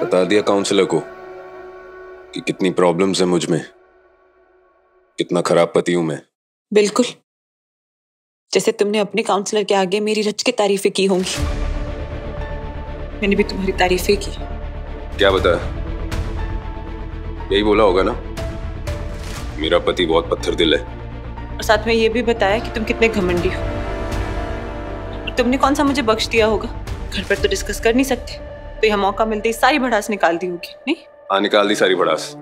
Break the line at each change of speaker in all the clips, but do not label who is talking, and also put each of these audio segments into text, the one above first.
बता दिया काउंसलर को कि कितनी प्रॉब्लम्स है मुझ में, कितना खराब पति हूं मैं।
बिल्कुल, जैसे तुमने अपने काउंसलर के आगे मेरी रच के तारीफें की होंगी, मैंने भी तुम्हारी तारीफें की।
क्या बताया? यही बोला होगा ना, मेरा पति बहुत पत्थर दिल है।
और साथ में ये भी बताया कि तुम कितने घमंडी हो। और तुमने कौन सा मुझे बख्श दिया होगा? घर पर तो डिस्कस कर नहीं सकते, तो यह मौका मिलते ही सारी भड़ास निकाल दी होगी। नहीं?
हाँ, निकाल दी सारी भड़ास,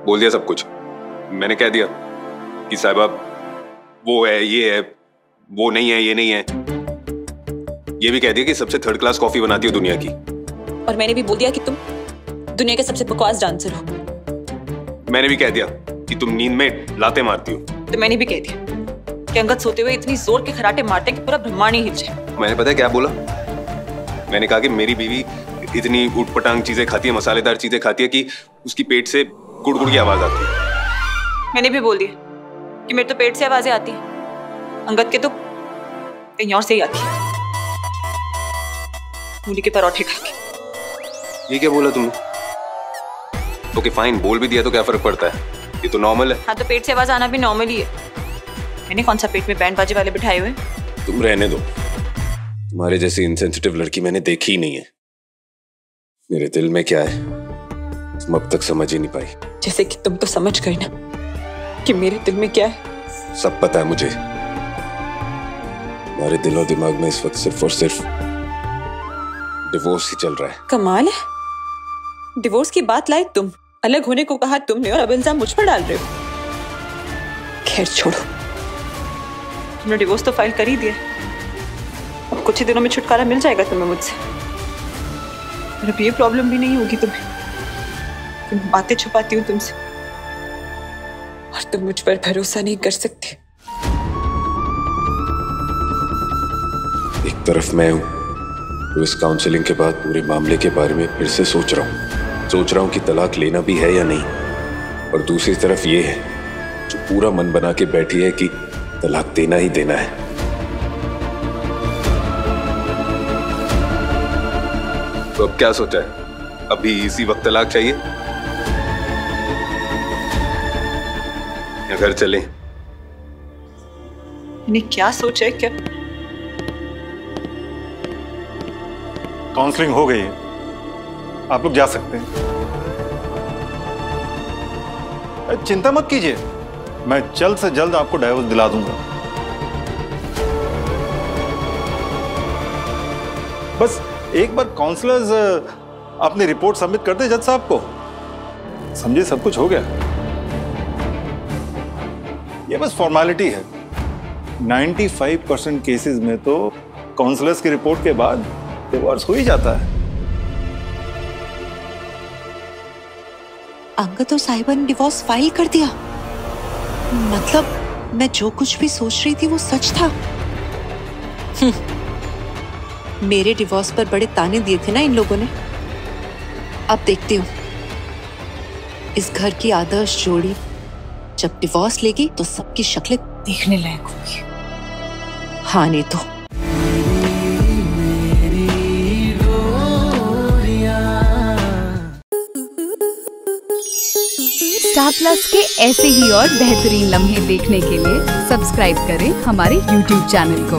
बोल दिया सब कुछ। मैंने कह दिया कि साहिबा वो है, ये है, वो नहीं है, ये नहीं है। ये भी कह दिया कि सबसे थर्ड क्लास कॉफी बनाती हो दुनिया की।
और मैंने भी बोल दिया कि तुम दुनिया के सबसे बकवास डांसर हो।
मैंने भी कह दिया कि तुम नींद में लाते मारती हो।
तो मैंने भी कह दिया कि अंगद सोते हुए इतनी जोर के खराटे मारते कि पूरा ब्रह्मांड ही हिल जाए।
मैंने पता है क्या बोला? मैंने कहा कि मेरी बीवी इतनी उटपटांग चीजें खाती है, मसालेदार चीजें खाती है कि उसकी पेट से गुड़गुड़ की आवाज आती है। मैंने
भी बोल दिया कि मेरे तो पेट से आवाजें आती है, अंगद के तो कहीं और से ही आती है, मूली के परोठे खा के।
ये क्या बोला तुमने? तो कि फाइन, बोल भी दिया तो क्या फर्क पड़ता है, ये तो नॉर्मल है।
हाँ, तो पेट से आवाज आना भी नॉर्मल ही है। मैंने कौन सा पेट में बैंड बाजे वाले बिठाए हुए?
तुम रहने दो, तुम्हारे जैसी इनसेंसिटिव लड़की मैंने देखी ही नहीं है। मेरे दिल में क्या है तुम अब तक समझ ही नहीं पाई।
जैसे कि तुम तो समझ गए ना कि मेरे दिल में क्या है।
सब पता है मुझे। हमारे दिल और दिमाग में इस वक्त सिर्फ और सिर्फ डिवोर्स ही चल रहा है।
कमाल है, डिवोर्स की बात लाए तुम, अलग होने को कहा तुमने और अब इल्जाम मुझ पर डाल रहे हो। खैर छोड़ो, तुमने डिवोर्स तो फाइल कर ही दिया, अब कुछ ही दिनों में छुटकारा मिल जाएगा तुम्हें मुझसे। और अब ये प्रॉब्लम भी नहीं होगी तुम्हें, तुम बातें छुपाती हूँ तुमसे और तुम मुझ पर भरोसा नहीं कर सकते।
एक तरफ मैं हूं तो इस काउंसलिंग के बाद पूरे मामले के बारे में फिर से सोच रहा हूं कि तलाक लेना भी है या नहीं, और दूसरी तरफ ये है जो पूरा मन बना के बैठी है कि तलाक देना ही देना है। तो अब क्या सोचा है? अभी इसी वक्त तलाक चाहिए या घर चलें?
मैंने क्या सोचा है? क्या
काउंसलिंग हो गई है, आप लोग जा सकते हैं। चिंता मत कीजिए, मैं जल्द से जल्द आपको डाइवोर्स दिला दूंगा। बस एक बार काउंसलर्स अपनी रिपोर्ट सबमिट कर दे जज साहब को, समझिए सब कुछ हो गया। ये बस फॉर्मेलिटी है। 95% केसेस में तो काउंसलर्स की रिपोर्ट के बाद डिवोर्स हो ही जाता है।
अंगद और साहिबा ने डिवोर्स फाइल कर दिया? मतलब मैं जो कुछ भी सोच रही थी वो सच था। मेरे डिवोर्स पर बड़े ताने दिए थे ना इन लोगों ने। अब देखती हूँ इस घर की आदर्श जोड़ी जब डिवोर्स लेगी तो सबकी शक्लें देखने लायक होगी। हाँ नहीं तो
स्टार प्लस के ऐसे ही और बेहतरीन लम्हे देखने के लिए सब्सक्राइब करें हमारे YouTube चैनल को।